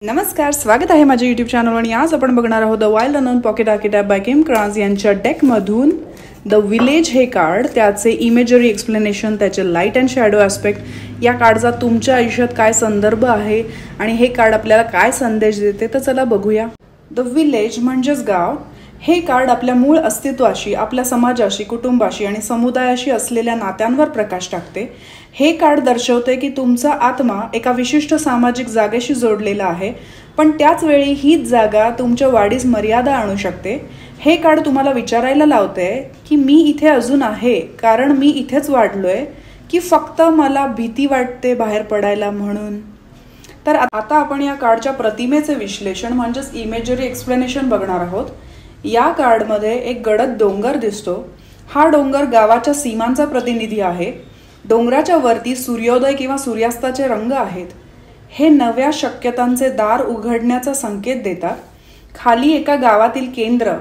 नमस्कार, स्वागत आहे माझ्या यूट्यूब चॅनलवर. आणि आज आपण बघणार आहोत the wild unknown pocket archetype by Kim Krans यांच्या डेकमधून द विलेज हे कार्ड, त्याचे इमेजरी एक्सप्लेनेशन, त्याचे लाईट अँड शॅडो ॲस्पेक्ट, या कार्डचा तुमच्या आयुष्यात काय संदर्भ आहे आणि हे कार्ड आपल्याला काय संदेश देते तर चला बघूया. द विलेज म्हणजेच गाव. हे कार्ड आपल्या मूळ अस्तित्वाशी, आपल्या समाजाशी, कुटुंबाशी आणि समुदायाशी असलेल्या नात्यांवर प्रकाश टाकते. हे कार्ड दर्शवते की तुमचा आत्मा एका विशिष्ट सामाजिक जागेशी जोडलेला आहे, पण त्याच वेळी हीच जागा तुमच्या वाढीस मर्यादा आणू शकते. हे कार्ड तुम्हाला विचारायला लावते की मी इथे अजून आहे कारण मी इथेच वाढलोय, की फक्त मला भीती वाटते बाहेर पडायला म्हणून. तर आता आपण या कार्डच्या प्रतिमेचे विश्लेषण म्हणजेच इमेजरी एक्सप्लेनेशन बघणार आहोत. या कार्डमध्ये एक गडद डोंगर दिसतो. हा डोंगर गावाच्या सीमांचा प्रतिनिधी आहे. डोंगराच्या वरती सूर्योदय किंवा सूर्यास्ताचे रंग आहेत. हे नव्या शक्यतांचे दार उघडण्याचा संकेत देतात. खाली एका गावातील केंद्र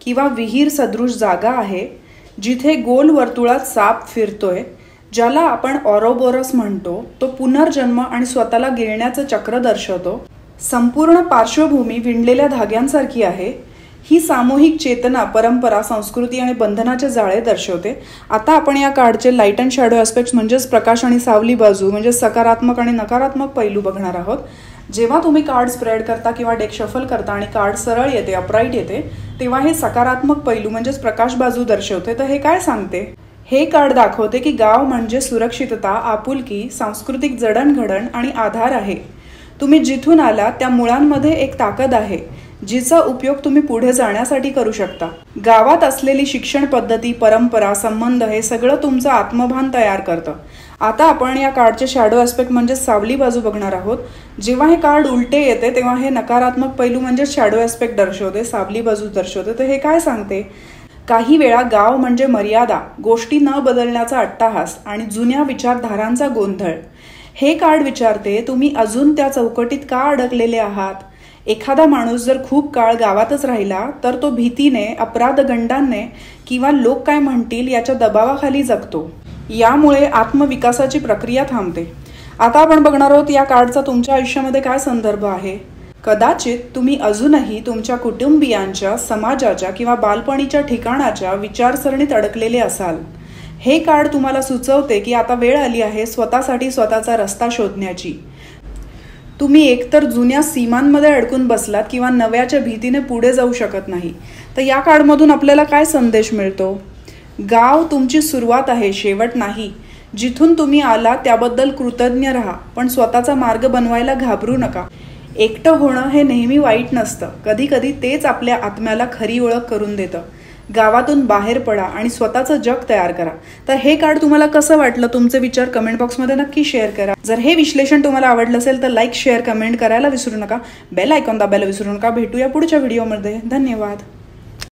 किंवा विहीर सदृश जागा आहे, जिथे गोल वर्तुळात साप फिरतोय, ज्याला आपण ऑरोबोरस म्हणतो. तो पुनर्जन्म आणि स्वतःला गिळण्याचं चक्र दर्शवतो. संपूर्ण पार्श्वभूमी विणलेल्या धाग्यांसारखी आहे. ही सामूहिक चेतना, परंपरा, संस्कृती आणि बंधनाचे जाळे दर्शवते. आता आपण या कार्डचे लाईट अँड शॅडो ॲस्पेक्ट्स म्हणजेच प्रकाश आणि सावली बाजू म्हणजे सकारात्मक आणि नकारात्मक पैलू बघणार आहोत. जेव्हा तुम्ही कार्ड स्प्रेड करता किंवा डेक शफल करता आणि कार्ड सरळ येते, अपराईट येते, तेव्हा हे सकारात्मक पैलू म्हणजेच प्रकाश बाजू दर्शवते. तर हे काय सांगते? हे कार्ड दाखवते की गाव म्हणजे सुरक्षितता, आपुलकी, सांस्कृतिक जडणघडण आणि आधार आहे. तुम्ही जिथून आला त्या मुळांमध्ये एक ताकद आहे, जिचा उपयोग तुम्ही पुढे जाण्यासाठी करू शकता. गावात असलेली शिक्षण पद्धती, परंपरा, संबंध हे सगळं तुमचं आत्मभान तयार करतं. आता आपण या कार्डचे शॅडो ॲस्पेक्ट म्हणजे सावली बाजू बघणार आहोत. जेव्हा हे कार्ड उलटे येते तेव्हा हे नकारात्मक पैलू म्हणजे शॅडो ॲस्पेक्ट दर्शवते, सावली बाजू दर्शवते. तर हे काय सांगते? काही वेळा गाव म्हणजे मर्यादा, गोष्टी न बदलण्याचा अट्टाहास आणि जुन्या विचारधारांचा गोंधळ. हे कार्ड विचारते, तुम्ही अजून त्या चौकटीत का अडकलेले आहात? एखादा माणूस जर खूप काळ गावातच राहिला तर तो भीतीने, अपराधगंडाने किंवा लोक काय म्हणतील याच्या दबावाखाली जगतो. यामुळे आत्मविकासाची प्रक्रिया थांबते. आता आपण बघणार आहोत या कार्डचा तुमच्या आयुष्यामध्ये काय संदर्भ आहे. कदाचित तुम्ही अजूनही तुमच्या कुटुंबियांच्या, समाजाच्या किंवा बालपणीच्या ठिकाणाच्या विचारसरणीत अडकलेले असाल. हे कार्ड तुम्हाला सुचवते की आता वेळ आली आहे स्वतःसाठी स्वतःचा रस्ता शोधण्याची. तुम्ही एकतर जुन्या सीमांमध्ये अडकून बसलात किंवा नव्याच्या भीतीने पुढे जाऊ शकत नाही. तर या कार्डमधून आपल्याला काय संदेश मिळतो? गाव तुमची सुरुवात आहे, शेवट नाही. जिथून तुम्ही आला त्याबद्दल कृतज्ञ राहा, पण स्वतःचा मार्ग बनवायला घाबरू नका. एकटं होणं हे नेहमी वाईट नसतं. कधी कधी तेच आपल्या आत्म्याला खरी ओळख करून देतं. गावातून बाहेर पडा आणि स्वतःचं जग तयार करा. तर हे कार्ड तुम्हाला कसं वाटलं? तुमचे विचार कमेंट बॉक्समध्ये नक्की शेअर करा. जर हे विश्लेषण तुम्हाला आवडलं असेल तर लाईक, शेअर, कमेंट करायला विसरू नका. बेल आयकॉन दाबायला विसरू नका. भेटूया पुढच्या व्हिडिओमध्ये. धन्यवाद.